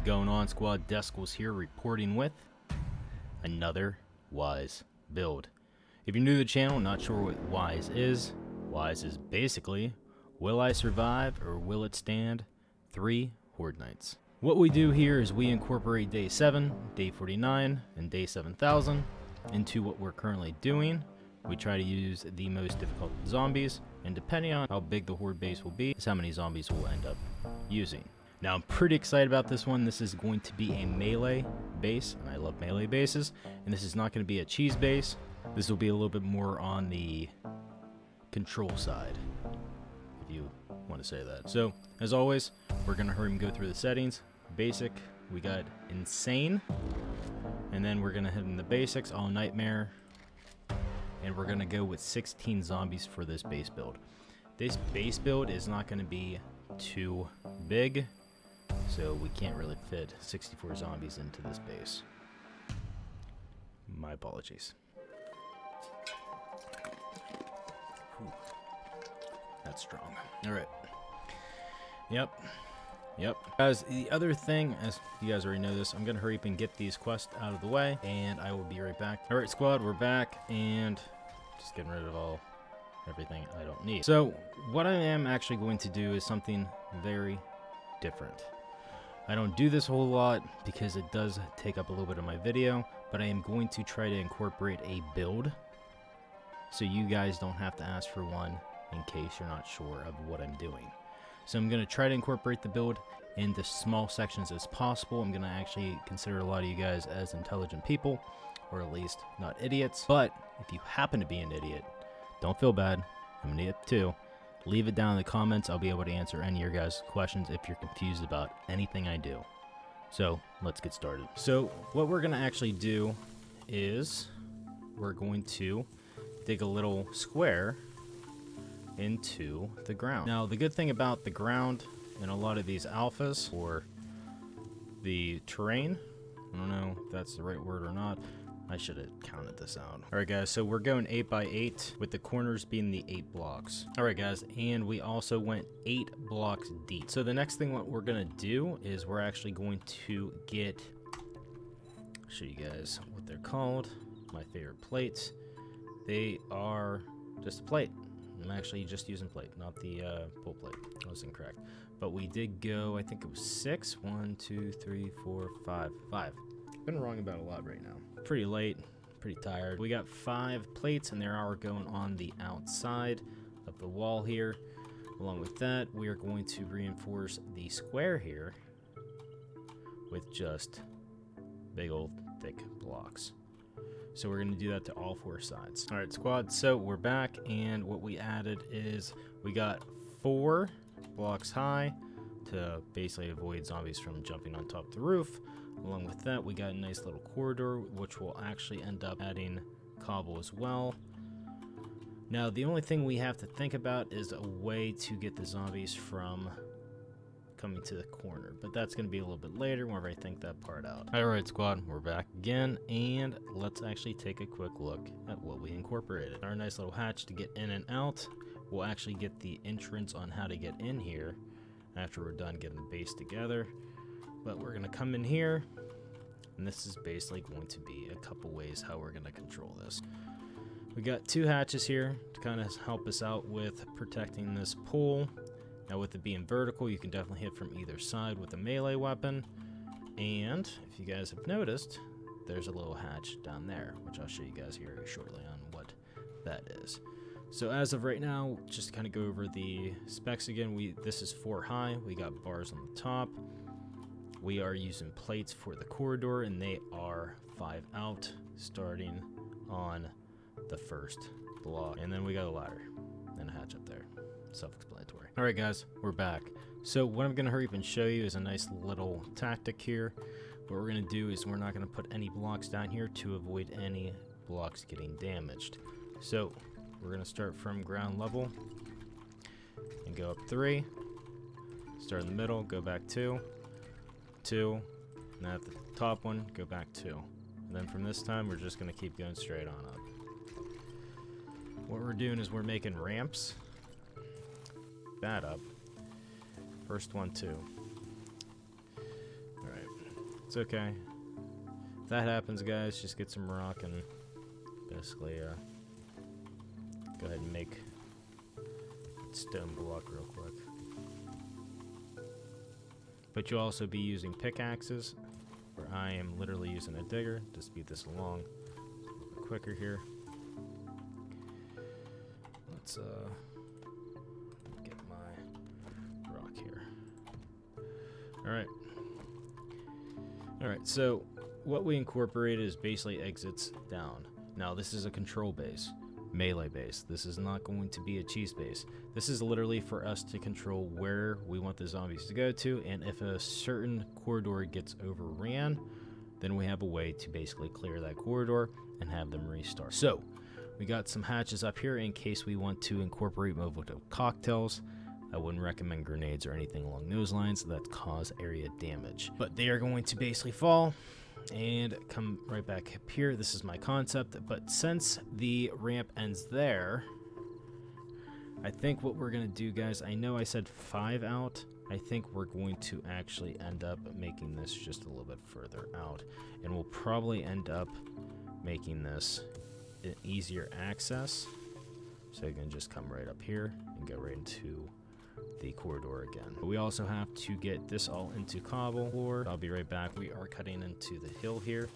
going on, squad? Descals here, reporting with another Wise build. If you're new to the channel, not sure what Wise is basically, will I survive or will it stand 3 Horde Nights? What we do here is we incorporate day 7, day 49, and day 7000 into what we're currently doing. We try to use the most difficult zombies, and depending on how big the Horde base will be, is how many zombies we'll end up using. Now, I'm pretty excited about this one. This is going to be a melee base, and I love melee bases. And this is not going to be a cheese base. This will be a little bit more on the control side, if you want to say that. So, as always, we're going to hurry and go through the settings. Basic, we got insane. And then we're going to hit in the basics, all nightmare. And we're going to go with 16 zombies for this base build. This base build is not going to be too big, so we can't really fit 64 zombies into this base. My apologies. Whew. That's strong. Alright. Yep. Guys, the other thing, as you guys already know this, I'm going to hurry up and get these quests out of the way, and I will be right back. Alright, squad, we're back, and just getting rid of everything I don't need. So, what I am actually going to do is something very different. I don't do this a whole lot because it does take up a little bit of my video, but I am going to try to incorporate a build so you guys don't have to ask for one in case you're not sure of what I'm doing. So I'm going to try to incorporate the build into small sections as possible. I'm going to actually consider a lot of you guys as intelligent people, or at least not idiots. But if you happen to be an idiot, don't feel bad. I'm an idiot too. Leave it down in the comments. I'll be able to answer any of your guys' questions if you're confused about anything I do. So let's get started. So what we're going to actually do is we're going to dig a little square into the ground. Now, the good thing about the ground in a lot of these alphas, or the terrain, I don't know if that's the right word or not. I should have counted this out. Alright guys, so we're going 8 by 8 with the corners being the 8 blocks. Alright guys, and we also went 8 blocks deep. So the next thing what we're gonna do is we're actually going to show you guys what they're called. My favorite plates. They are just a plate. I'm actually just using plate, not the pull plate. I was incorrect. But we did go, I think it was 6. 1, 2, 3, 4, 5. 5. Been wrong about a lot right now. Pretty late, pretty tired. We got 5 plates, and they are going on the outside of the wall here. Along with that, we are going to reinforce the square here with just big old thick blocks. So we're going to do that to all 4 sides. All right, squad, so we're back, and what we added is we got 4 blocks high to basically avoid zombies from jumping on top of the roof. Along with that, we got a nice little corridor, which will actually end up adding cobble as well. Now, the only thing we have to think about is a way to get the zombies from coming to the corner, but that's going to be a little bit later whenever I think that part out. Alright squad, we're back again, and let's actually take a quick look at what we incorporated. Our nice little hatch to get in and out. We'll actually get the entrance on how to get in here after we're done getting the base together. But we're going to come in here, and this is basically going to be a couple ways how we're going to control this. We got 2 hatches here to kind of help us out with protecting this pool. Now with it being vertical, you can definitely hit from either side with a melee weapon. And if you guys have noticed, there's a little hatch down there, which I'll show you guys here shortly on what that is. So as of right now, just to kind of go over the specs again, this is 4 high. We got bars on the top. We are using plates for the corridor, and they are 5 out, starting on the first block. And then we got a ladder and a hatch up there. Self-explanatory. Alright guys, we're back. So what I'm going to hurry up and show you is a nice little tactic here. What we're going to do is we're not going to put any blocks down here to avoid any blocks getting damaged. So we're going to start from ground level and go up 3. Start in the middle, go back 2. 2, and then at the top one, go back 2. And then from this time, we're just going to keep going straight on up. What we're doing is we're making ramps. That up. First one, 2. Alright. It's okay. If that happens, guys, just get some rock and basically go ahead and make stone block real quick. But you'll also be using pickaxes, where I am literally using a digger to speed this along a little bit quicker here. Let's get my rock here. Alright, so what we incorporated is basically exits down. Now this is a control base, melee base. This is not going to be a cheese base. This is literally for us to control where we want the zombies to go to, and if a certain corridor gets overran, then we have a way to basically clear that corridor and have them restart. So we got some hatches up here in case we want to incorporate Molotov cocktails. I wouldn't recommend grenades or anything along those lines that cause area damage. But they are going to basically fall and come right back up here. This is my concept, but since the ramp ends there, I think what we're gonna do, guys, I know I said 5 out. I think we're going to actually end up making this just a little bit further out, and we'll probably end up making this an easier access, so you can just come right up here and go right into the corridor again. We also have to get this all into cobble floor. I'll be right back. We are cutting into the hill here,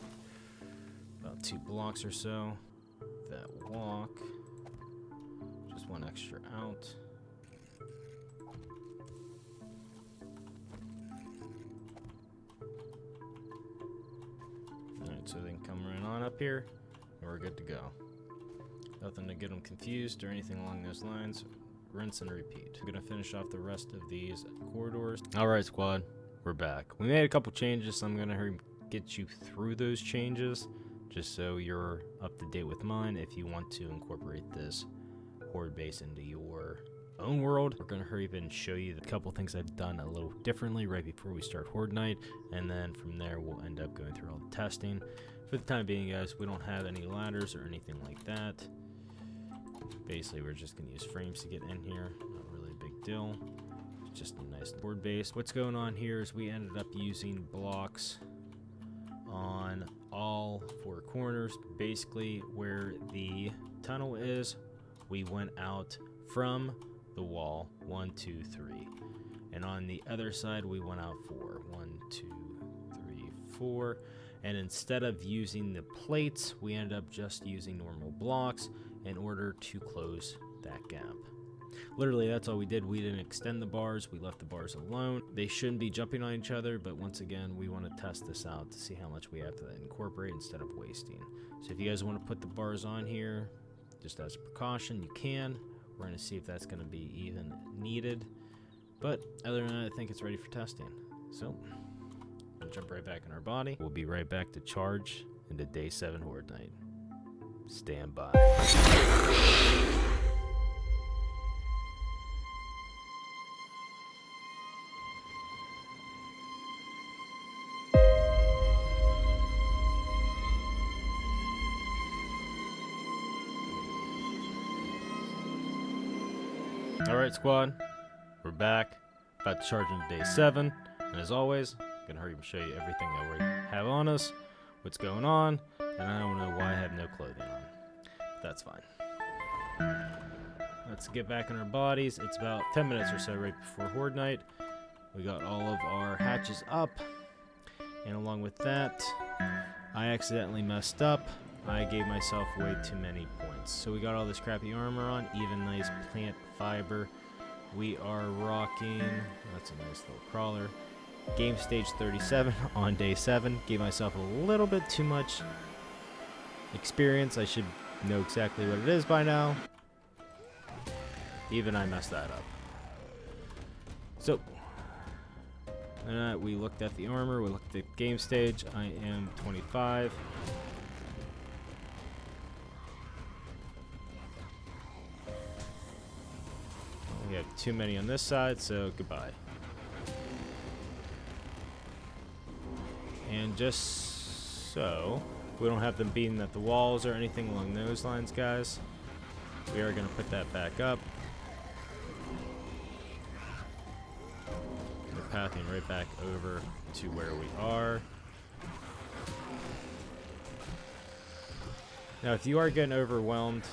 about 2 blocks or so. That walk, just 1 extra out. Alright, so they can come right on up here, and we're good to go. Nothing to get them confused or anything along those lines. Rinse and repeat. I'm gonna finish off the rest of these corridors. Alright, squad, we're back. We made a couple changes, so I'm gonna hurry get you through those changes, just so you're up to date with mine. If you want to incorporate this horde base into your own world, we're gonna hurry up and show you the couple things I've done a little differently right before we start Horde Night, and then from there we'll end up going through all the testing. For the time being, guys, we don't have any ladders or anything like that. Basically, we're just going to use frames to get in here. Not really a big deal. It's just a nice board base. What's going on here is we ended up using blocks on all 4 corners. Basically, where the tunnel is, we went out from the wall 1, 2, 3. And on the other side, we went out 4. 1, 2, 3, 4. And instead of using the plates, we ended up just using normal blocks in order to close that gap. Literally, that's all we did. We didn't extend the bars. We left the bars alone. They shouldn't be jumping on each other, but once again, we want to test this out to see how much we have to incorporate instead of wasting. So if you guys want to put the bars on here, just as a precaution, you can. We're going to see if that's going to be even needed. But other than that, I think it's ready for testing. So we'll jump right back in our body. We'll be right back to charge into Day 7 Horde Night. Stand by. Alright, squad, we're back, about to charge into Day 7, and as always, I'm gonna hurry and show you everything that we have on us, what's going on, and I don't know why I have no clothing on. That's fine. Let's get back in our bodies. It's about 10 minutes or so right before Horde Night. We got all of our hatches up, and along with that, I accidentally messed up. I gave myself way too many points. So we got all this crappy armor on, even nice plant fiber. We are rocking, that's a nice little crawler. Game stage 37 on Day 7. Gave myself a little bit too much experience. I should know exactly what it is by now. Even I messed that up. So, we looked at the armor, we looked at game stage. I am 25. We have too many on this side, so goodbye. And just so we don't have them beating at the walls or anything along those lines, guys, we are going to put that back up. We're pathing right back over to where we are. Now, if you are getting overwhelmed,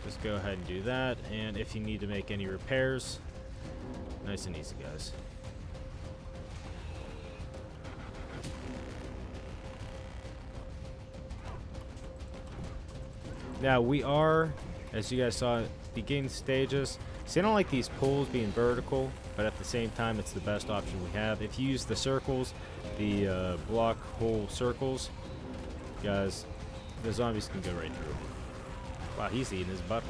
just go ahead and do that. And if you need to make any repairs, nice and easy, guys. Now, we are, as you guys saw, beginning stages. See, I don't like these pulls being vertical, but at the same time, it's the best option we have. If you use the circles, the block hole circles, guys, the zombies can go right through. Wow, he's eating his butthole.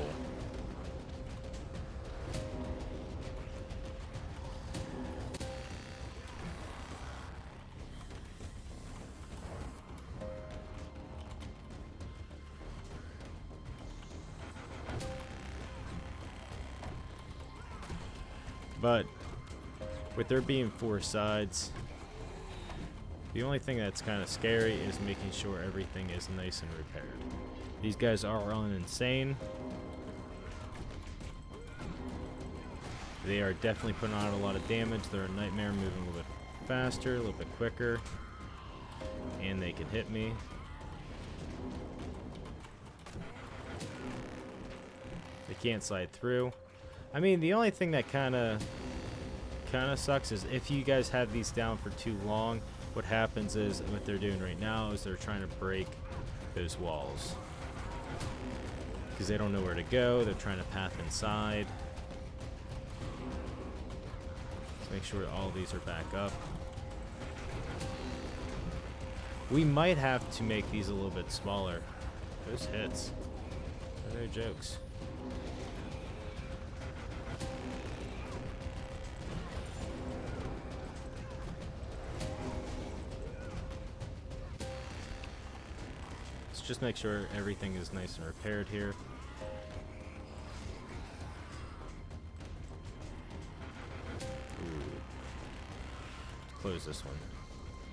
But with there being 4 sides, the only thing that's kind of scary is making sure everything is nice and repaired. These guys are on insane. They are definitely putting on a lot of damage. They're a nightmare, moving a little bit faster, a little bit quicker, and they can hit me. They can't slide through. I mean, the only thing that kind of sucks is if you guys have these down for too long, what happens is, what they're doing right now is they're trying to break those walls. Because they don't know where to go, they're trying to path inside. Let's make sure all these are back up. We might have to make these a little bit smaller. Those hits are no jokes. Just make sure everything is nice and repaired here. Ooh. Close this one,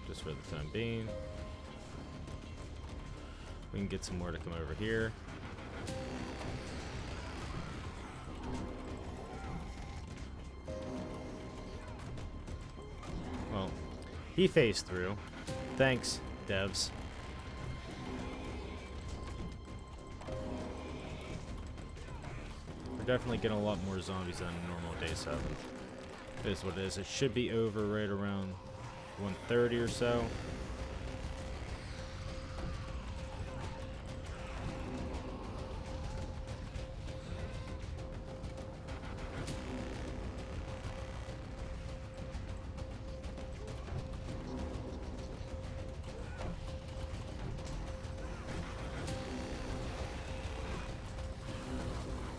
just for the time being. We can get some more to come over here. Well, he phased through. Thanks, devs. Definitely getting a lot more zombies than normal day 7. It is what it is. It should be over right around 1:30 or so.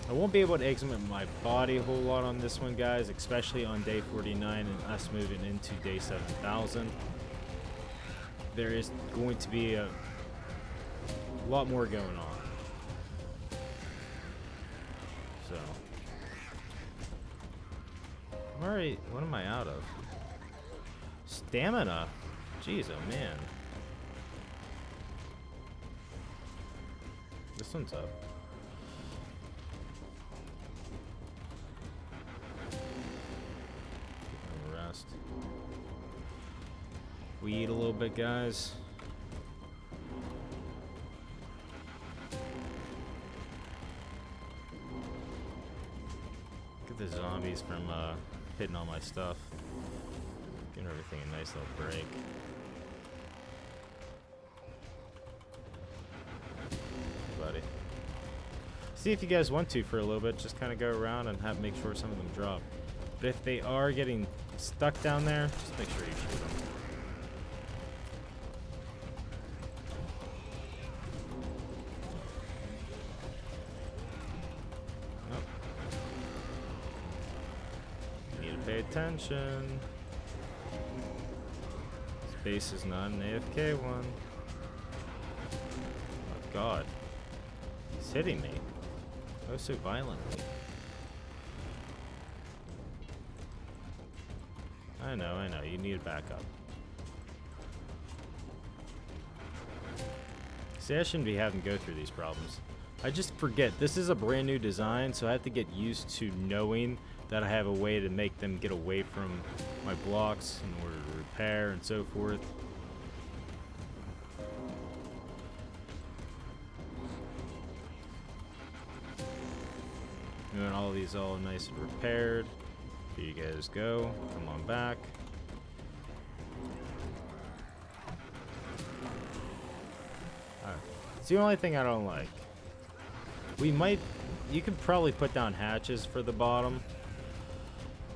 I won't be able to examine my body a whole lot on this one, guys, especially on day 49 and us moving into day 7,000. There is going to be a lot more going on. So, alright, what am I out of? Stamina. Jeez, oh man. This one's up. We eat a little bit, guys. Get the zombies from hitting all my stuff. Giving everything a nice little break. Buddy. See if you guys want to for a little bit, just kind of go around and make sure some of them drop. But if they are getting stuck down there, just make sure you shoot them. Pay attention. This base is not an AFK one. Oh god. He's hitting me. Oh, so violently. I know. You need to back up. See, I shouldn't be having to go through these problems. I just forget. This is a brand new design, so I have to get used to knowing that I have a way to make them get away from my blocks in order to repair and so forth. We want all these all nice and repaired. Here you guys go. Come on back. It's the only thing I don't like. You could probably put down hatches for the bottom,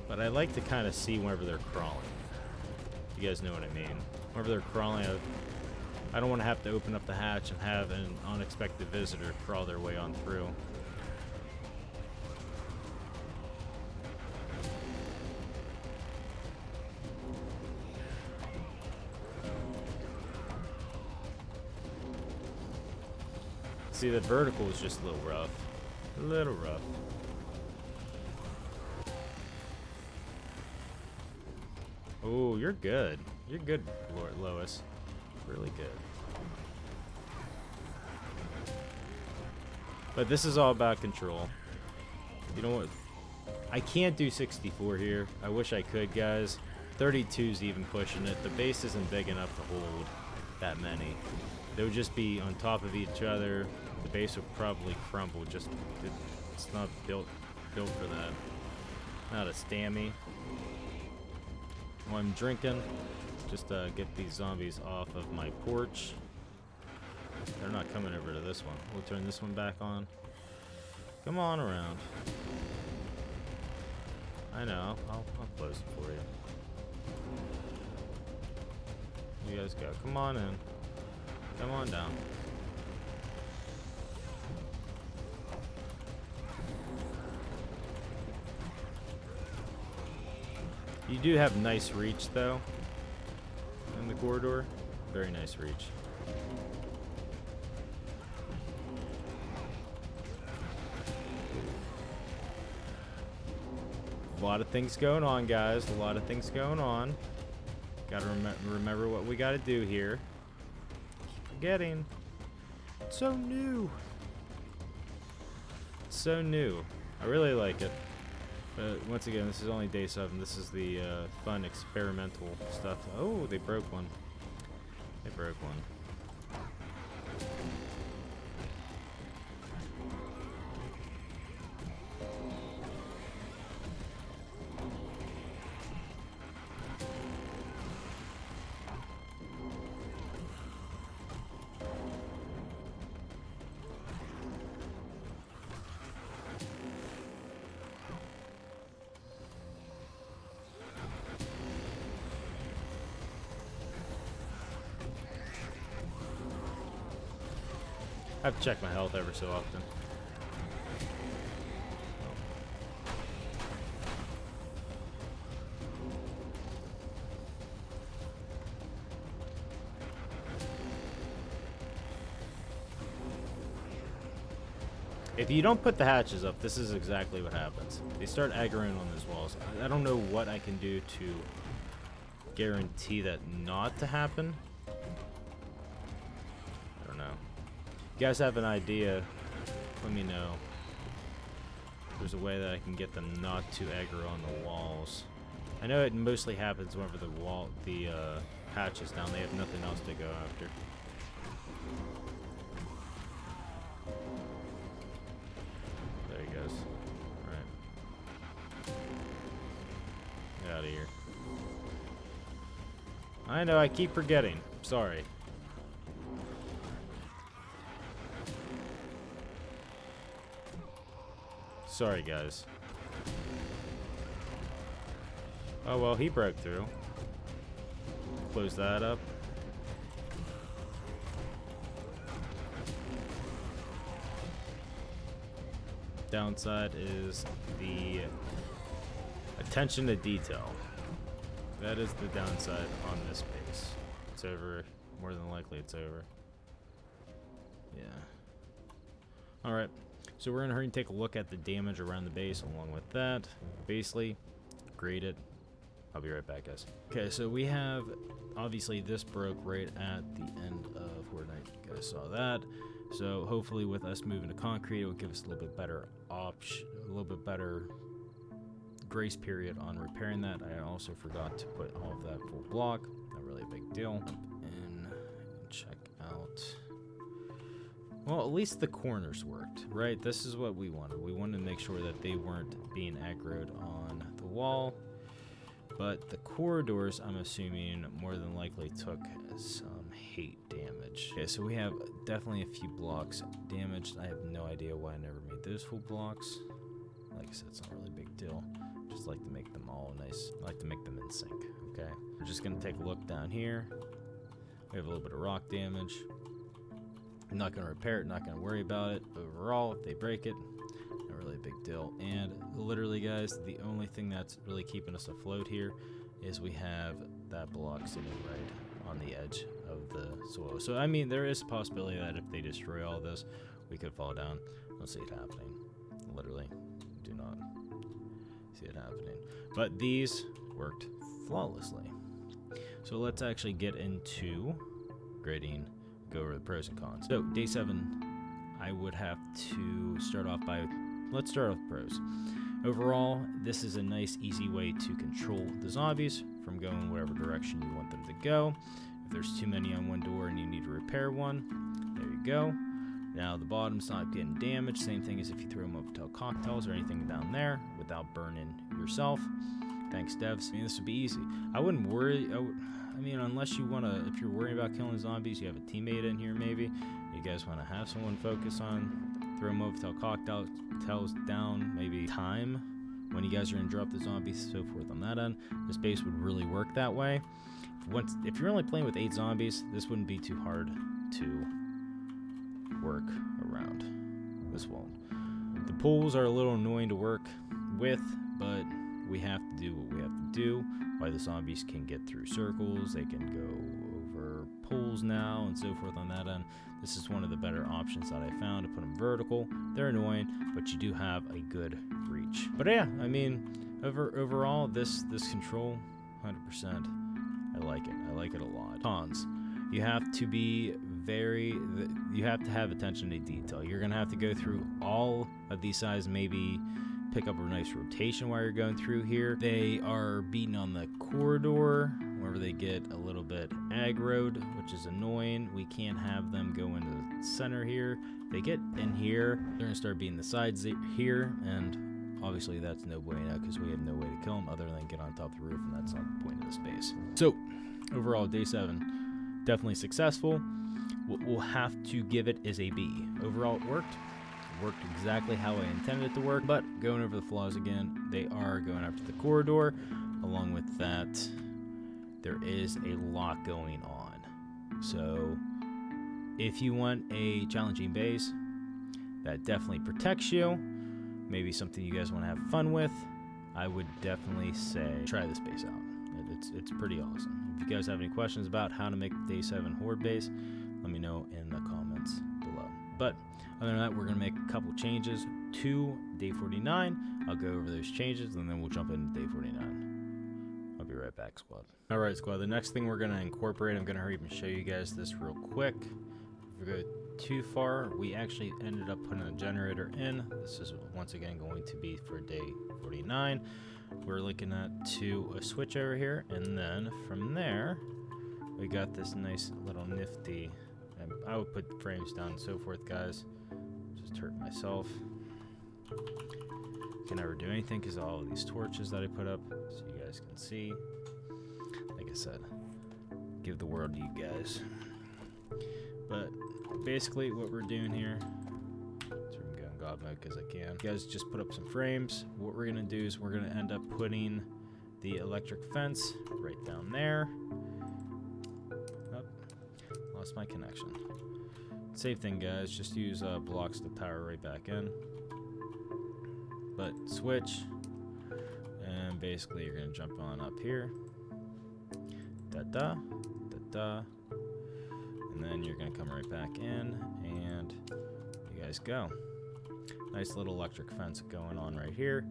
but I like to kind of see whenever they're crawling. You guys know what I mean. Whenever they're crawling, I don't want to have to open up the hatch and have an unexpected visitor crawl their way on through. See, the vertical is just a little rough. A little rough. Oh, you're good. You're good, Lois. Really good. But this is all about control. You know what? I can't do 64 here. I wish I could, guys. 32's even pushing it. The base isn't big enough to hold that many. They would just be on top of each other. The base would probably crumble. It's not built for that. Not a stammy. While I'm drinking, just get these zombies off of my porch. They're not coming over to this one. We'll turn this one back on. Come on around. I know. I'll close it for you. You guys go. Come on in. Come on down. You do have nice reach, though, in the corridor. Very nice reach. A lot of things going on, guys. A lot of things going on. Gotta remember what we gotta do here. Keep forgetting. It's so new. It's so new. I really like it. But once again, this is only day 7. This is the fun experimental stuff. Oh, they broke one. They broke one. I have to check my health ever so often. If you don't put the hatches up, this is exactly what happens. They start aggroing on those walls. I don't know what I can do to guarantee that not to happen. I don't know. If you guys have an idea, let me know. There's a way that I can get them not to aggro on the walls. I know it mostly happens whenever the hatch is down. They have nothing else to go after. There he goes. Alright. Get out of here. I know, I keep forgetting. Sorry. Sorry, guys. Oh, well, he broke through. Close that up. Downside is the attention to detail. That is the downside on this base. It's over. More than likely, it's over. Yeah. Alright. So we're going to hurry and take a look at the damage around the base along with that. Basically, grade it. I'll be right back, guys. Okay, so we have, obviously, this broke right at the end of Horde Night. You guys saw that. So hopefully with us moving to concrete, it will give us a little bit better grace period on repairing that. I also forgot to put all of that full block. Not really a big deal. And check out. Well, at least the corners worked, right? This is what we wanted. We wanted to make sure that they weren't being aggroed on the wall. But the corridors, I'm assuming, more than likely took some hate damage. Okay, so we have definitely a few blocks damaged. I have no idea why I never made those full blocks. Like I said, it's not really a big deal. Just like to make them all nice. I like to make them in sync, okay? We're just going to take a look down here. We have a little bit of rock damage. I'm not going to repair it, not going to worry about it. Overall, if they break it, not really a big deal. And literally, guys, the only thing that's really keeping us afloat here is we have that block sitting right on the edge of the soil. So, I mean, there is a possibility that if they destroy all this, we could fall down. I don't see it happening. Literally, do not see it happening. But these worked flawlessly. So let's actually get into grading, go over the pros and cons. So day 7, I would have to start off by, let's start off with pros. Overall, this is a nice, easy way to control the zombies from going whatever direction you want them to go. If there's too many on one door and you need to repair one, there you go. Now the bottom's not getting damaged. Same thing as if you throw Molotov cocktails or anything down there without burning yourself. Thanks, devs. I mean, this would be easy. I wouldn't worry. I mean, unless you want to, if you're worried about killing zombies, you have a teammate in here maybe. You guys want to have someone focus on throw Molotov cocktails down, maybe time when you guys are going to drop the zombies, so forth on that end. This base would really work that way. If you're only playing with 8 zombies, this wouldn't be too hard to work around. This won't. The pools are a little annoying to work with, but we have to do what we have to do. Why the zombies can get through circles, they can go over pools now, and so forth on that end. This is one of the better options that I found, to put them vertical. They're annoying, but you do have a good reach. But yeah, I mean, overall, this control, 100%, I like it. I like it a lot. Cons. You have to be you have to have attention to detail. You're gonna have to go through all of these sides, maybe pick up a nice rotation while you're going through here. They are beating on the corridor whenever they get a little bit aggroed, which is annoying. We can't have them go into the center here. They get in here, they're gonna start beating the sides here, and obviously that's no bueno because we have no way to kill them other than get on top of the roof, and that's not the point of this base. So overall, day 7, definitely successful. What we'll have to give it is a B. Overall, it worked. It worked exactly how I intended it to work, but going over the flaws again, they are going after the corridor. Along with that, there is a lot going on. So if you want a challenging base that definitely protects you, maybe something you guys want to have fun with, I would definitely say try this base out. It's pretty awesome. If you guys have any questions about how to make the day 7 Horde base, let me know in the comments below. But other than that, we're going to make a couple changes to day 49. I'll go over those changes, and then we'll jump into day 49. I'll be right back, squad. All right, squad. The next thing we're going to incorporate, I'm going to hurry up and show you guys this real quick. If we go too far, we actually ended up putting a generator in. This is once again going to be for day 49. We're looking at a switch over here, and then from there, we got this nice little nifty. I would put frames down and so forth, guys. Just hurt myself. Can never do anything because of all of these torches that I put up, so you guys can see. Like I said, give the world to you guys. But basically, what we're doing here, so I'm going God mode because I can. You guys just put up some frames. What we're gonna do is we're gonna end up putting the electric fence right down there. Lost my connection. Same thing, guys. Just use blocks to power right back in. But switch, and basically you're gonna jump on up here. Da da da da, and then you're gonna come right back in, and you guys go. Nice little electric fence going on right here.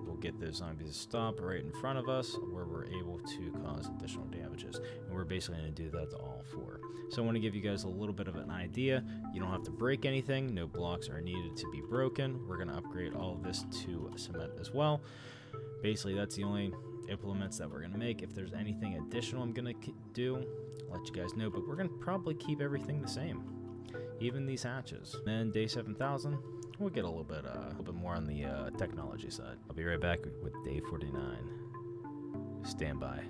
We'll get those zombies to stop right in front of us, where we're able to cause additional damages. And we're basically going to do that to all 4. So I want to give you guys a little bit of an idea. You don't have to break anything. No blocks are needed to be broken. We're going to upgrade all of this to cement as well. Basically, that's the only implements that we're going to make. If there's anything additional I'm going to do, I'll let you guys know. But we're going to probably keep everything the same. even these hatches. Then day 7,000, we'll get a little bit more on the technology side. I'll be right back with day 49. Stand by.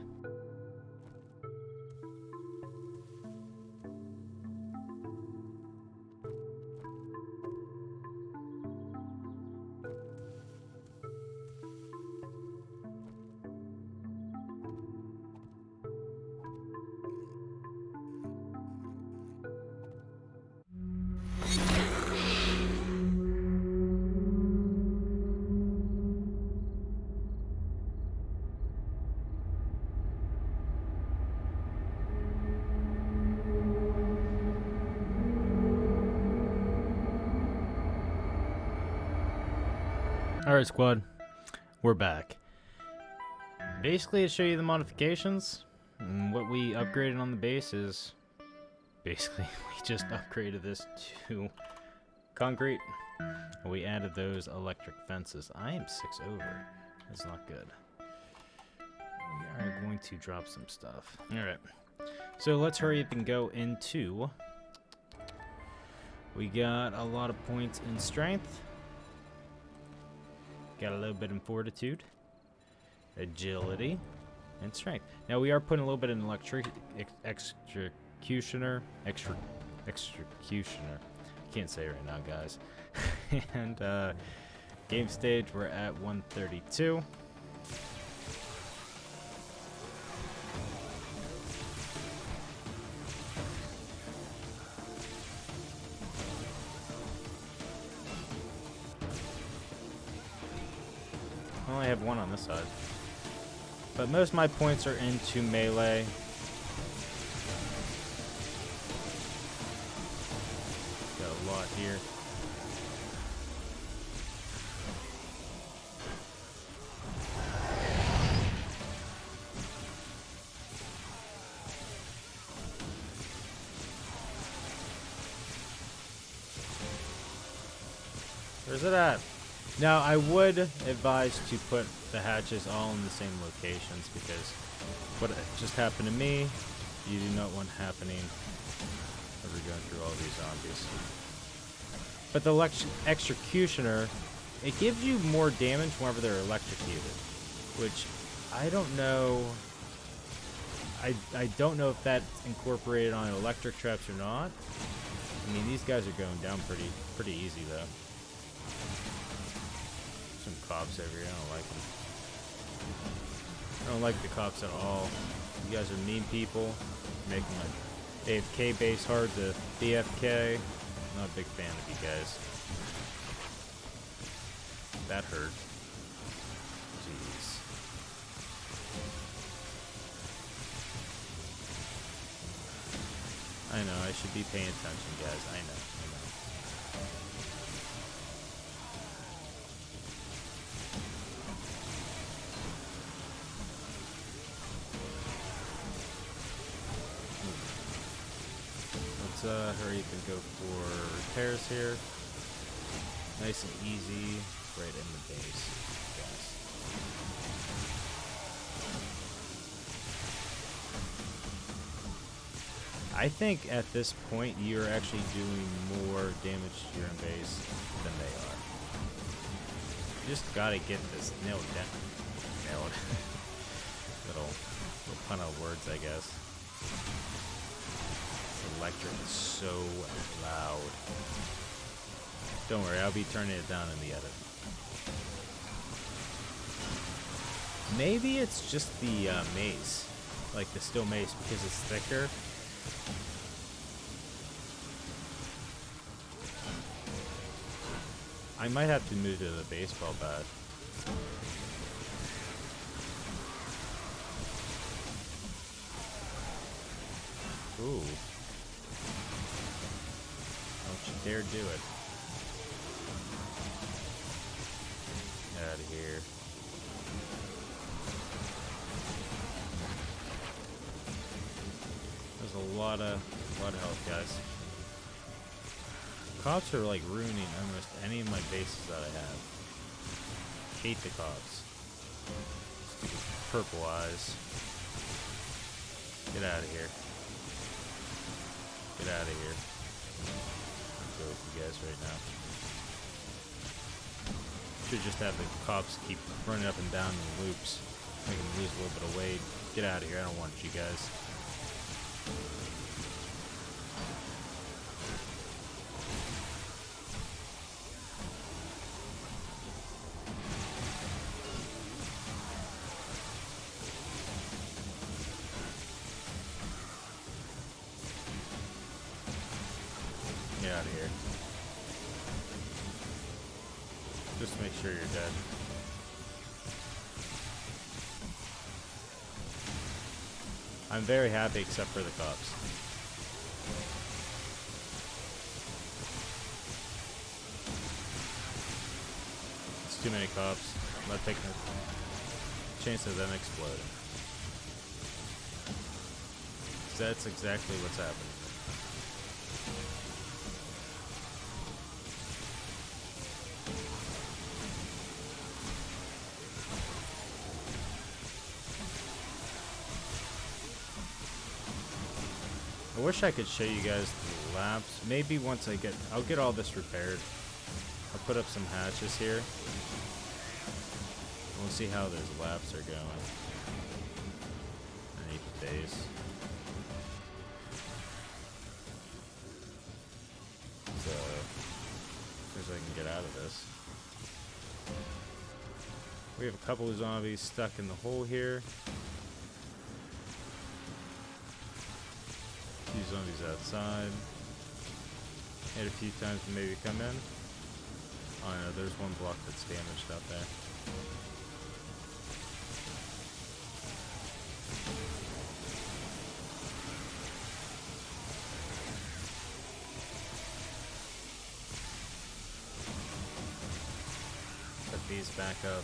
Alright, squad, we're back. Basically, to show you the modifications, and what we upgraded on the base is basically we just upgraded this to concrete, and we added those electric fences. I am 6 over. That's not good. We are going to drop some stuff. Alright, so let's hurry up and go into. We got a lot of points in strength. Got a little bit in fortitude, agility, and strength. Now we are putting a little bit in executioner. Can't say it right now, guys. And game stage, we're at 132. I only have one on this side. But most of my points are into melee. Got a lot here. Where's it at? Now, I would advise to put the hatches all in the same locations, because what just happened to me, you do not want happening as we're going through all these zombies. But the executioner, it gives you more damage whenever they're electrocuted, which I don't know. I don't know if that's incorporated on electric traps or not. I mean, these guys are going down pretty easy though. Some cops over here. I don't like them. I don't like the cops at all. You guys are mean people. Making my AFK base hard to BFK. Not a big fan of you guys. That hurt. Jeez. I know. I should be paying attention, guys. I know. Hurry up and go for repairs here. Nice and easy, right in the base. Yes. I think at this point you're actually doing more damage to your own base than they are. You just gotta get this nailed down. Nailed. little pun of words, I guess. Electric is so loud. Don't worry, I'll be turning it down in the edit. Maybe it's just the mace, like the steel mace, because it's thicker. I might have to move to the baseball bat. Ooh. Don't you dare do it. Get out of here. There's a lot of health, guys. Cops are like ruining almost any of my bases that I have. Hate the cops. Stupid purple eyes. Get out of here. Get out of here. go with you guys right now. Should just have the cops keep running up and down in loops. Make them lose a little bit of weight. Get out of here, I don't want you guys. Get out of here. Just make sure you're dead. I'm very happy except for the cops. It's too many cops. I'm not taking a chance of them exploding. That's exactly what's happening. I wish I could show you guys the laps. Maybe once I'll get all this repaired. I'll put up some hatches here. We'll see how those laps are going. Underneath the base. So, as I can get out of this. We have a couple of zombies stuck in the hole here. Few zombies outside. Hit a few times to maybe come in. Oh no, there's one block that's damaged out there. Put these back up.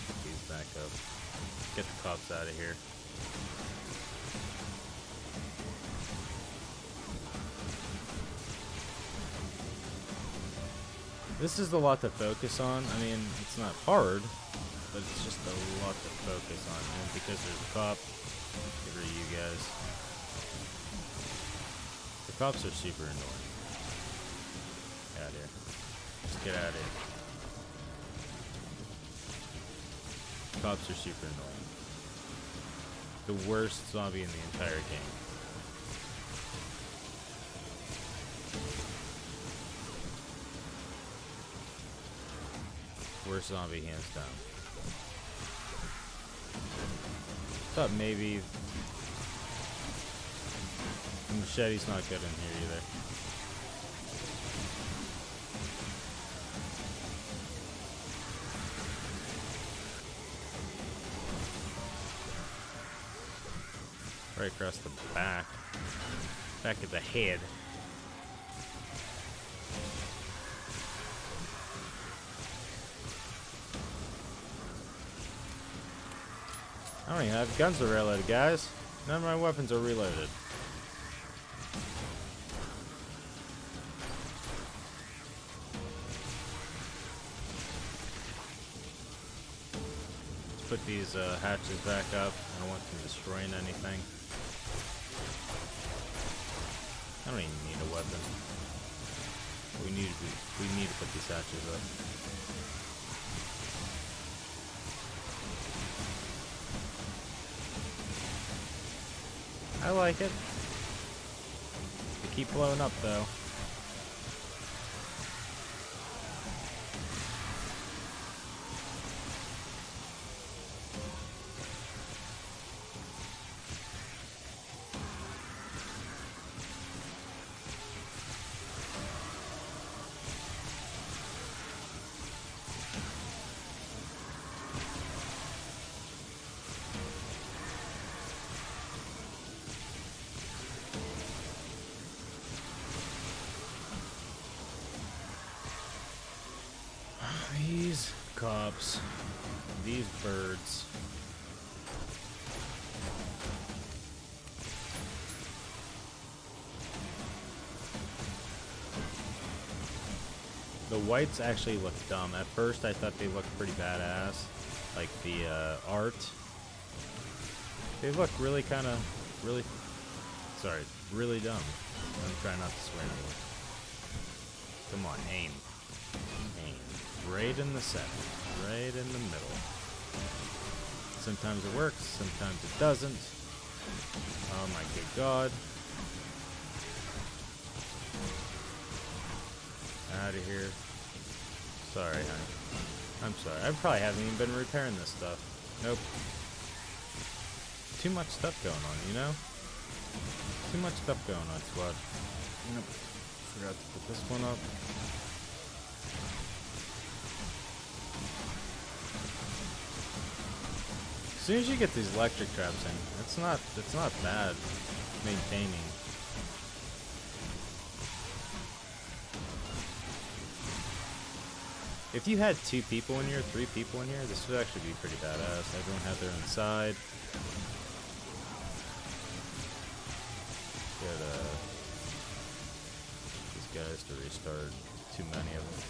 Put these back up. Get the cops out of here. This is a lot to focus on. I mean, it's not hard, but it's just a lot to focus on. And because there's a cop, get rid of you guys. The cops are super annoying. Get out of here. Just get out of here. Cops are super annoying. The worst zombie in the entire game. Worst zombie, hands down. Thought maybe the machete's not good in here either. Right across the back. Back of the head. I don't even have guns are reloaded, guys. None of my weapons are reloaded. Let's put these hatches back up. I don't want them destroying anything. I don't even need a weapon. We need to put these hatches up. I like it. They keep blowing up though. These cops, these birds. The whites actually look dumb. At first I thought they looked pretty badass. Like the art. They look really really dumb. I'm trying not to swear anymore. Come on, aim. Aim. Right in the center. Right in the middle. Sometimes it works, sometimes it doesn't. Oh my good god. Out of here. Sorry, honey. I'm sorry. I probably haven't even been repairing this stuff. Nope. Too much stuff going on, you know? Too much stuff going on, squad. Nope. Forgot to put this one up. As soon as you get these electric traps in, it's not bad maintaining. If you had 2 people in here, 3 people in here, this would actually be pretty badass. Everyone had their own side. Get these guys to restart. Too many of them.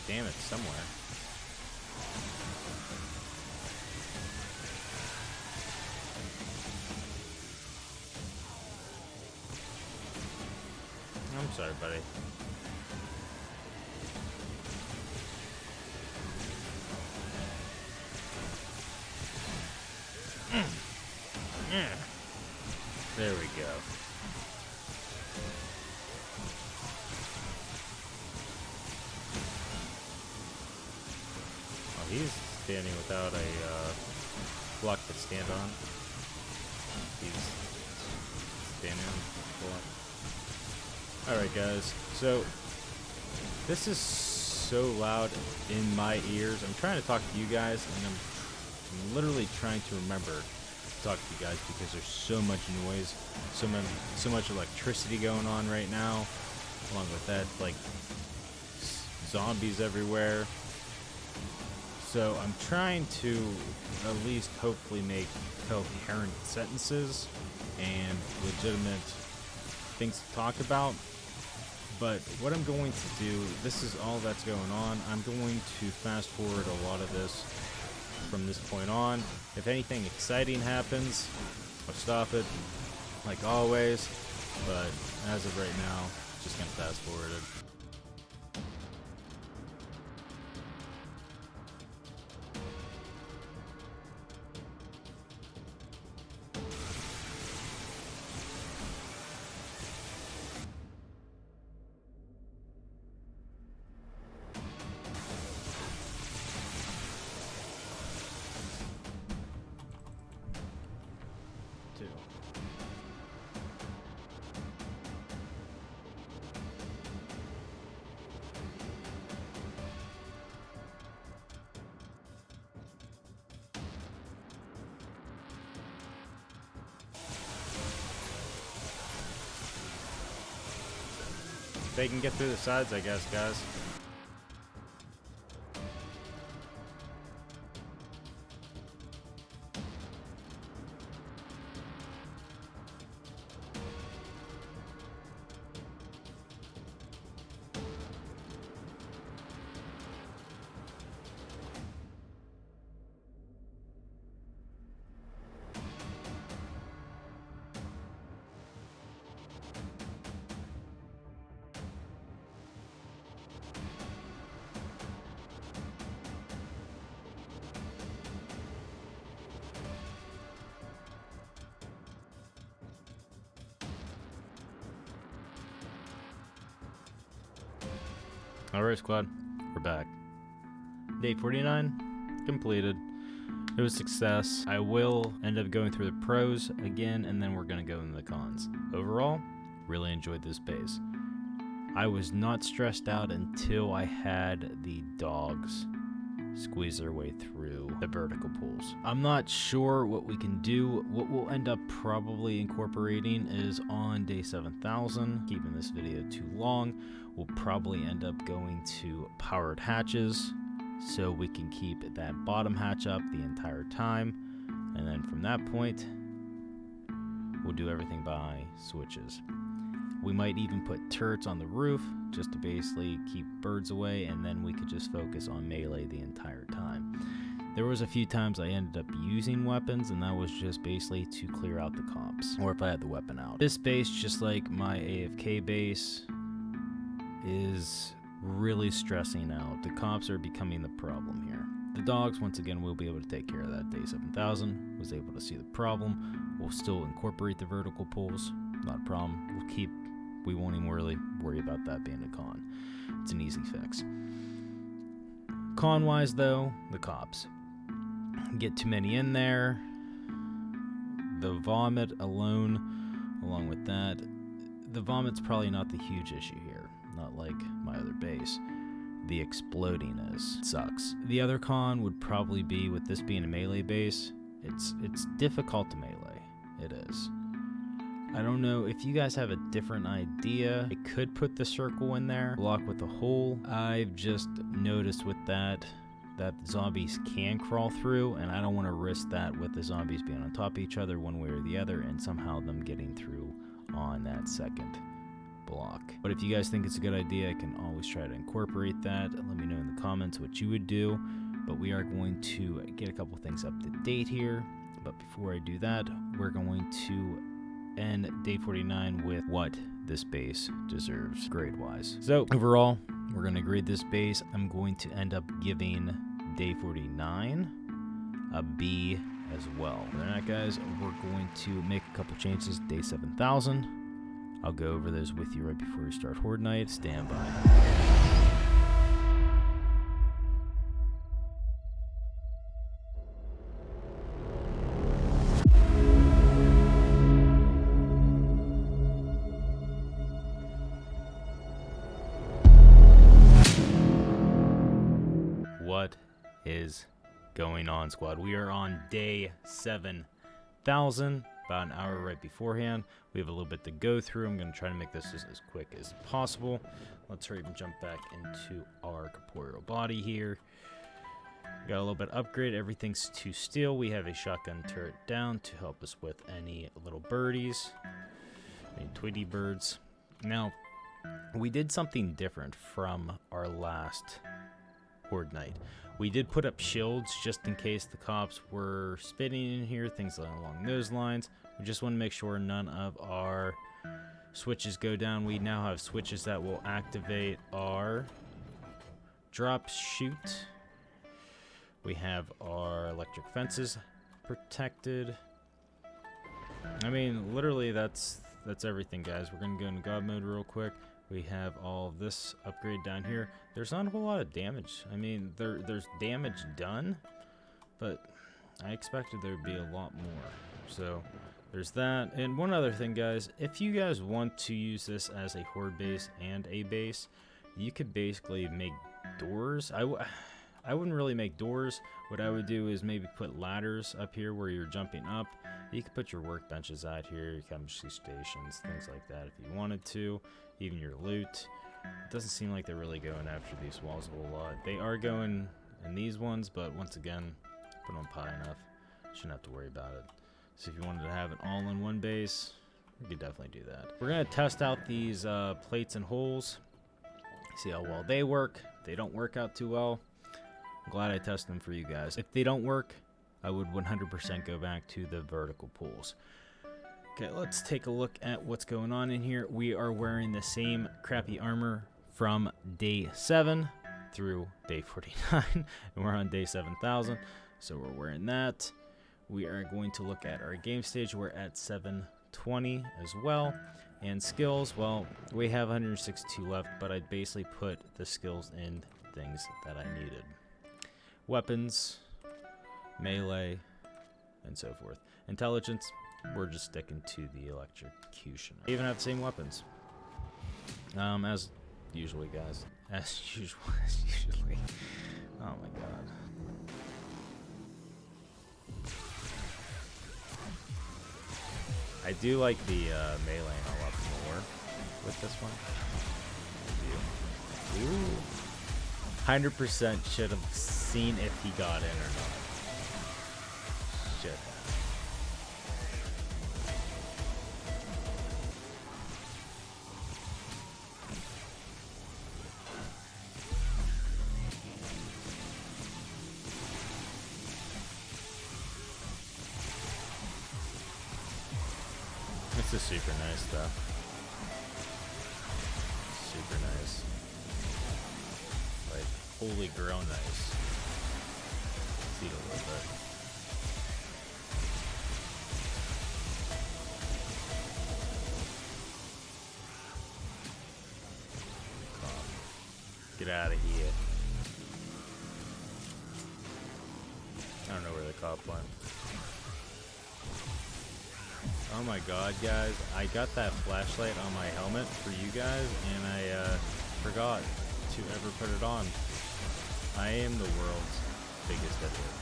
Damn it, somewhere. I'm sorry, buddy. There we go. Oh, he's standing without a block to stand on. He's standing on the block. Alright guys, so this is so loud in my ears. I'm trying to talk to you guys, and I'm literally trying to remember to talk to you guys because there's so much noise, so much electricity going on right now. Along with that, like zombies everywhere. So I'm trying to at least hopefully make coherent sentences and legitimate things to talk about. But what I'm going to do, this is all that's going on. I'm going to fast forward a lot of this from this point on. If anything exciting happens, I'll stop it, like always. But as of right now, just gonna fast forward it. They can get through the sides, I guess, guys. Alright, squad, we're back. Day 49 completed. It was a success. I will end up going through the pros again, and then we're going to go into the cons. Overall, really enjoyed this base. I was not stressed out until I had the dogs squeeze their way through the vertical pools. I'm not sure what we can do. What we'll end up probably incorporating is on day 7,000, keeping this video too long, we'll probably end up going to powered hatches so we can keep that bottom hatch up the entire time, and then from that point we'll do everything by switches. We might even put turrets on the roof just to basically keep birds away, and then we could just focus on melee the entire time. There was a few times I ended up using weapons, and that was just basically to clear out the comps, or if I had the weapon out. This base, just like my AFK base, is really stressing out. The comps are becoming the problem here. The dogs, once again, will be able to take care of that. Day 7000 was able to see the problem. We'll still incorporate the vertical pulls, not a problem. We won't even really worry about that being a con. It's an easy fix. Con-wise, though, the cops. Get too many in there. The vomit alone, along with that, the vomit's probably not the huge issue here. Not like my other base. The exploding is. It sucks. The other con would probably be, with this being a melee base, it's difficult to melee. It is. I don't know if you guys have a different idea. I could put the circle in there, block with a hole. I've just noticed with that zombies can crawl through, and I don't want to risk that with the zombies being on top of each other one way or the other, and somehow them getting through on that second block. But if you guys think it's a good idea, I can always try to incorporate that. Let me know in the comments what you would do. But we are going to get a couple things up to date here. But before I do that, we're going to end day 49 with what this base deserves grade-wise. So overall, we're going to grade this base. I'm going to end up giving day 49 a B as well. Other than that, guys, we're going to make a couple changes. Day 7000. I'll go over those with you right before we start Horde Night. Stand by. What is going on, squad? We are on day 7000. About an hour right beforehand. We have a little bit to go through. I'm going to try to make this as quick as possible. Let's hurry and jump back into our corporeal body here. Got a little bit upgrade. Everything's to steel. We have a shotgun turret down to help us with any little birdies, any Tweety birds. Now, we did something different from our last Horde Night. We did put up shields just in case the cops were spitting in here, things along those lines. We just want to make sure none of our switches go down. We now have switches that will activate our drop shoot. We have our electric fences protected. I mean, literally that's everything, guys. We're going to go into God mode real quick. We have all of this upgrade down here. There's not a whole lot of damage. I mean, there's damage done, but I expected there would be a lot more. So there's that. And one other thing, guys, if you guys want to use this as a horde base and a base, you could basically make doors. I wouldn't really make doors. What I would do is maybe put ladders up here where you're jumping up. You could put your workbenches out here, your chemistry stations, things like that if you wanted to. Even your loot. It doesn't seem like they're really going after these walls a whole lot. They are going in these ones, but once again, put them high enough. Shouldn't have to worry about it. So if you wanted to have an all-in-one base, we could definitely do that. We're going to test out these plates and holes. See how well they work. If they don't work out too well, I'm glad I tested them for you guys. If they don't work, I would 100% go back to the vertical pulls. Okay, let's take a look at what's going on in here. We are wearing the same crappy armor from day 7 through day 49, and we're on day 7000, so we're wearing that. We are going to look at our game stage. We're at 720 as well. And skills, well, we have 162 left, but I basically put the skills in things that I needed. Weapons, melee, and so forth. Intelligence, we're just sticking to the electrocution. They even have the same weapons. As usually, guys. As usually. Oh my god. I do like the melee a lot more with this one. I do. Ooh. 100% should have seen if he got in or not. Shit. This is super nice, though. Super nice. Like, holy grail nice. Let's eat a little bit. Get out of here. I don't know where the cop went. Oh my god, guys. I got that flashlight on my helmet for you guys, and I forgot to ever put it on. I am the world's biggest idiot.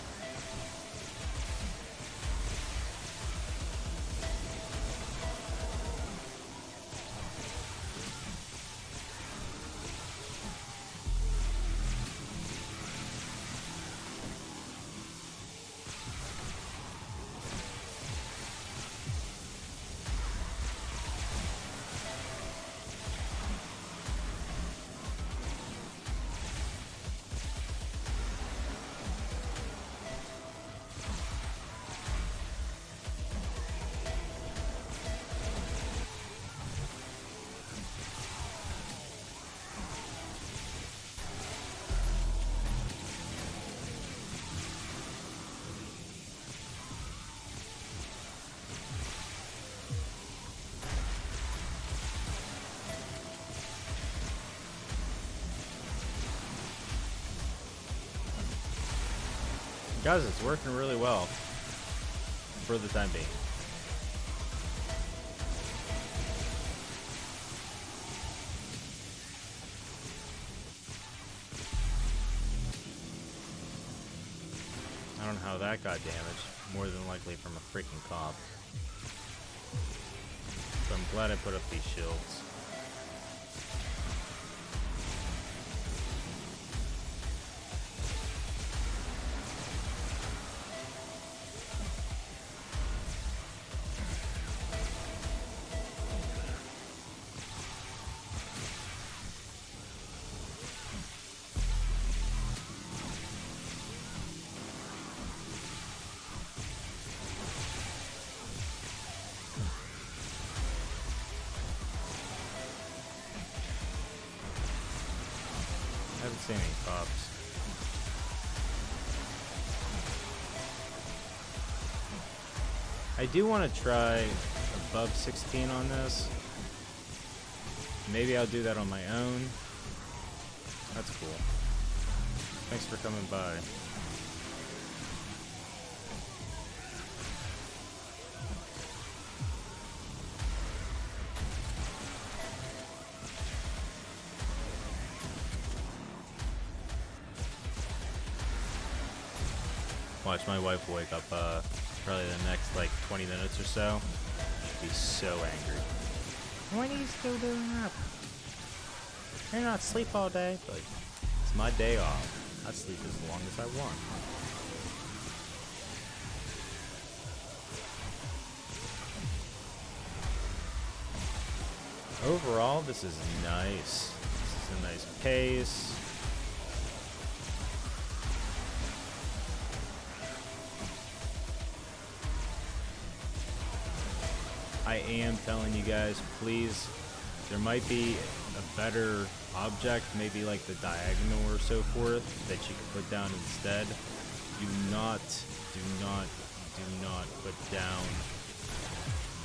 Guys, it's working really well for the time being. I don't know how that got damaged. More than likely from a freaking cop. So I'm glad I put up these shields. I haven't seen any cops. I do want to try above 16 on this. Maybe I'll do that on my own. That's cool. Thanks for coming by. Watch my wife wake up probably the next like 20 minutes or so. She'll be so angry. What are you still doing up? You're not asleep all day. Like, it's my day off. I sleep as long as I want. Overall, this is nice. This is a nice pace. I am telling you guys, please, there might be a better object, maybe like the diagonal or so forth, that you can put down instead. Do not put down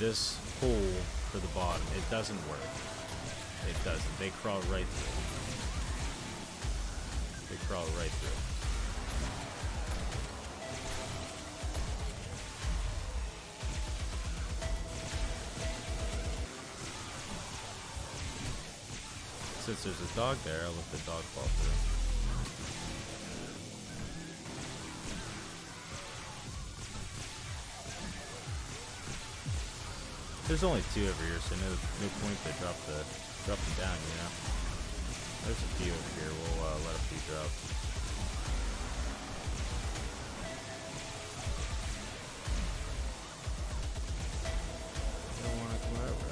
this hole for the bottom. It doesn't work. It doesn't. They crawl right through. They crawl right through. Since there's a dog there, I'll let the dog fall through. There's only two over here, so no point to drop them down, you know. There's a few over here. We'll let a few drop. I don't want to come over.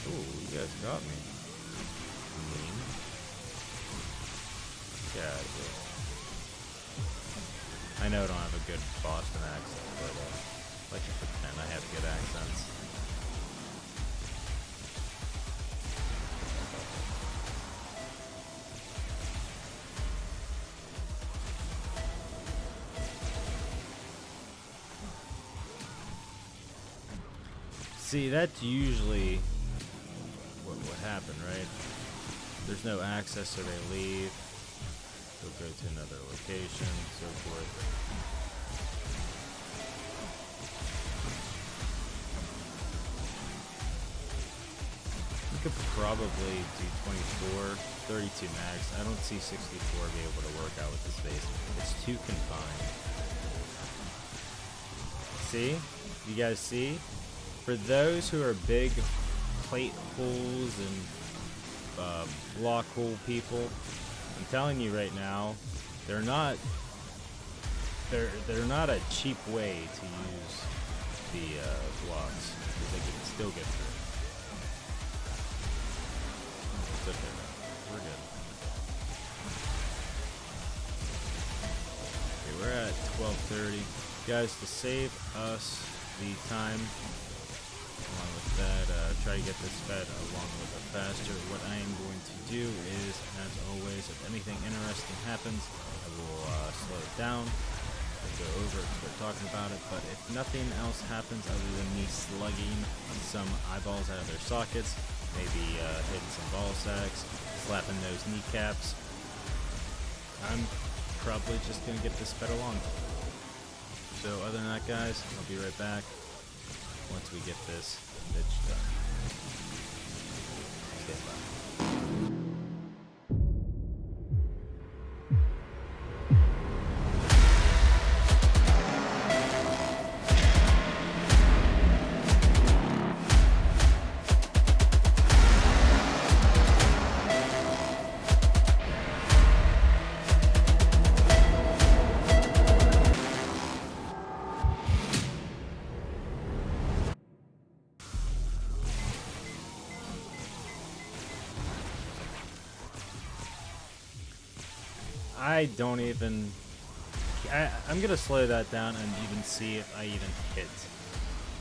Ooh, you guys got me. Mean. Get out of here. I know I don't have a good Boston accent, but I like to pretend I have good accents. See, that's usually what would happen, right? There's no access, so they leave. They'll go to another location, so forth. We could probably do 24, 32 max. I don't see 64 be able to work out with this base. It's too confined. See? You guys see? For those who are big plate holes and block hole people, I'm telling you right now, they're not a cheap way to use the blocks, because they can still get through. It's okay though. We're good. Okay, we're at 12:30. Guys, to save us the time, along with that, try to get this fed along a little bit faster. What I am going to do is, as always, if anything interesting happens, I will slow it down and go over it, start talking about it. But if nothing else happens other than me slugging some eyeballs out of their sockets, maybe hitting some ball sacks, slapping those kneecaps, I'm probably just going to get this fed along. So other than that, guys, I'll be right back once we get this bitch done. Stand by. I don't even... I'm gonna slow that down and even see if I even hit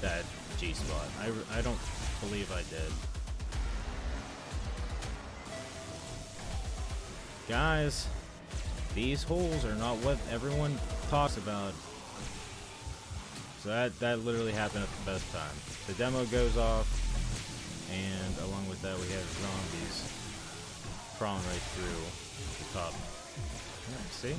that G-spot. I don't believe I did. Guys, these holes are not what everyone talks about. So that literally happened at the best time. The demo goes off, and along with that we have zombies crawling right through the top. Yeah, see?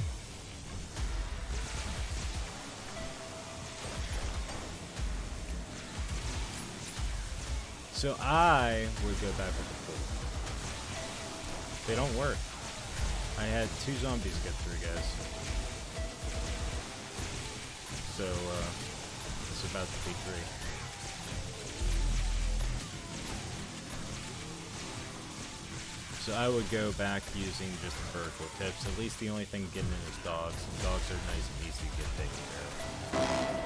So I would go back with the pool. They don't work. I had 2 zombies get through, guys. So, it's about to be 3. So I would go back using just the vertical tips. At least the only thing getting in is dogs. And dogs are nice and easy to get taken care of.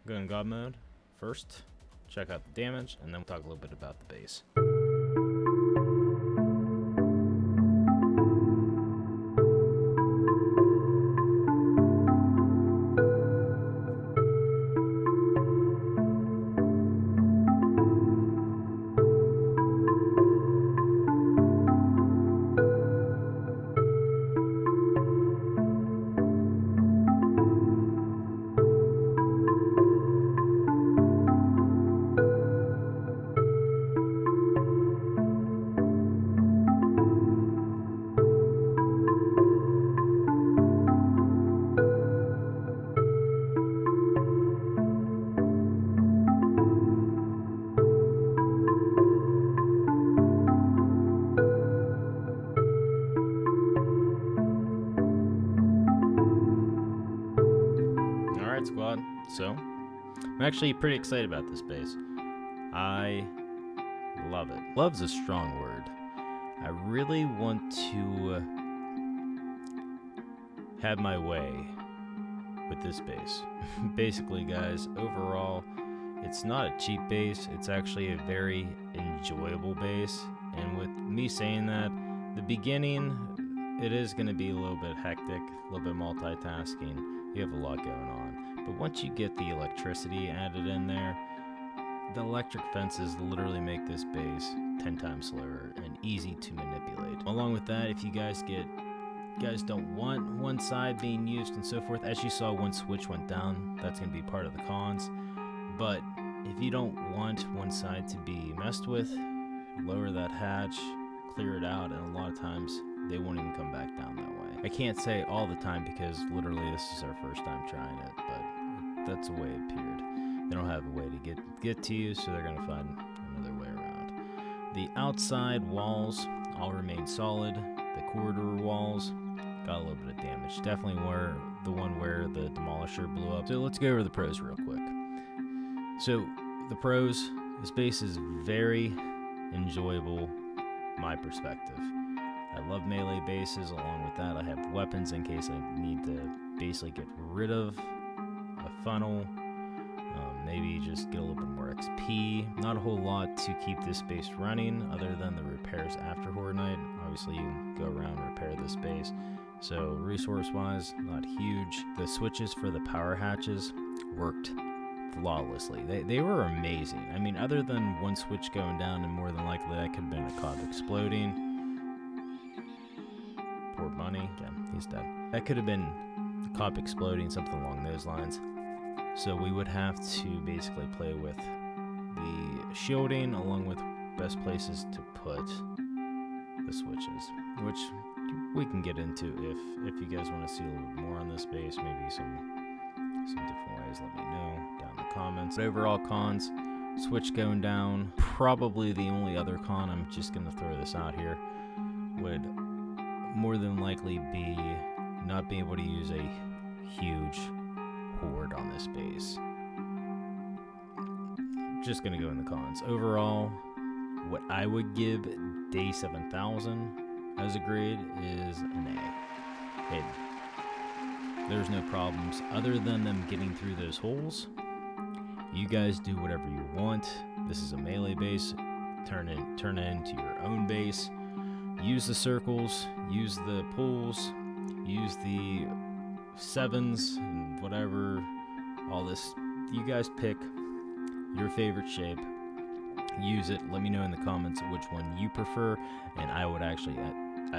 Go in God mode first, check out the damage, and then we'll talk a little bit about the base. Squad. So, I'm actually pretty excited about this base. I love it. Love's a strong word. I really want to have my way with this base. Basically, guys, overall, it's not a cheap base. It's actually a very enjoyable base. And with me saying that, the beginning, it is going to be a little bit hectic, a little bit multitasking. You have a lot going on. But once you get the electricity added in there, the electric fences literally make this base 10 times slower and easy to manipulate. Along with that, if you guys don't want one side being used and so forth, as you saw, one switch went down. That's going to be part of the cons. But if you don't want one side to be messed with, lower that hatch, clear it out, and a lot of times they won't even come back down that way. I can't say all the time because literally this is our first time trying it, but that's the way it appeared. They don't have a way to get to you, so they're going to find another way around. The outside walls all remain solid. The corridor walls got a little bit of damage. Definitely the one where the demolisher blew up. So let's go over the pros real quick. So the pros, this base is very enjoyable, my perspective. I love melee bases. Along with that, I have weapons in case I need to basically get rid of a funnel. Maybe just get a little bit more XP. Not a whole lot to keep this base running other than the repairs after Horde Night. Obviously, you can go around and repair this base. So resource-wise, not huge. The switches for the power hatches worked flawlessly. They were amazing. I mean, other than one switch going down, and more than likely that could have been a cog exploding. Poor Bunny. Yeah, he's dead. That could have been a cop exploding, something along those lines. So we would have to basically play with the shielding along with best places to put the switches, which we can get into if you guys want to see a little bit more on this base, maybe some different ways, let me know down in the comments. But overall cons, switch going down. Probably the only other con, I'm just going to throw this out here, would more than likely be not being able to use a huge horde on this base. Just gonna go in the cons. Overall, what I would give day 7000 as a grade is an A. There's no problems other than them getting through those holes. You guys do whatever you want. This is a melee base. Turn it into your own base. Use the circles, use the pulls, use the sevens and whatever, all this. You guys pick your favorite shape, use it. Let me know in the comments which one you prefer, and I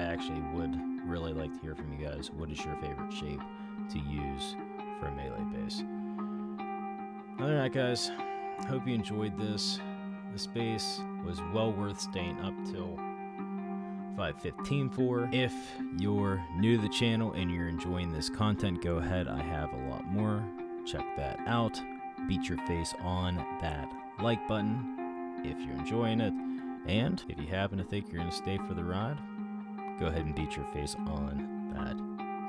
actually would really like to hear from you guys. What is your favorite shape to use for a melee base? Other than that, guys, hope you enjoyed this. This base was well worth staying up till 5:15 for. If you're new to the channel and you're enjoying this content, go ahead. I have a lot more. Check that out. Beat your face on that like button if you're enjoying it. And if you happen to think you're going to stay for the ride, go ahead and beat your face on that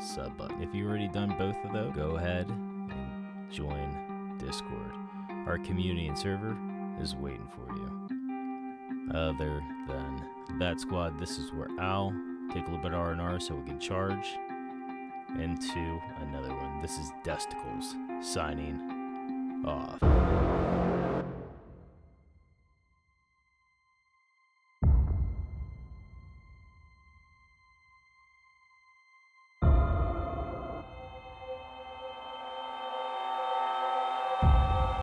sub button. If you've already done both of those, go ahead and join Discord. Our community and server is waiting for you. Other than that, squad, this is where I'll take a little bit of R&R so we can charge into another one. This is Desticles signing off.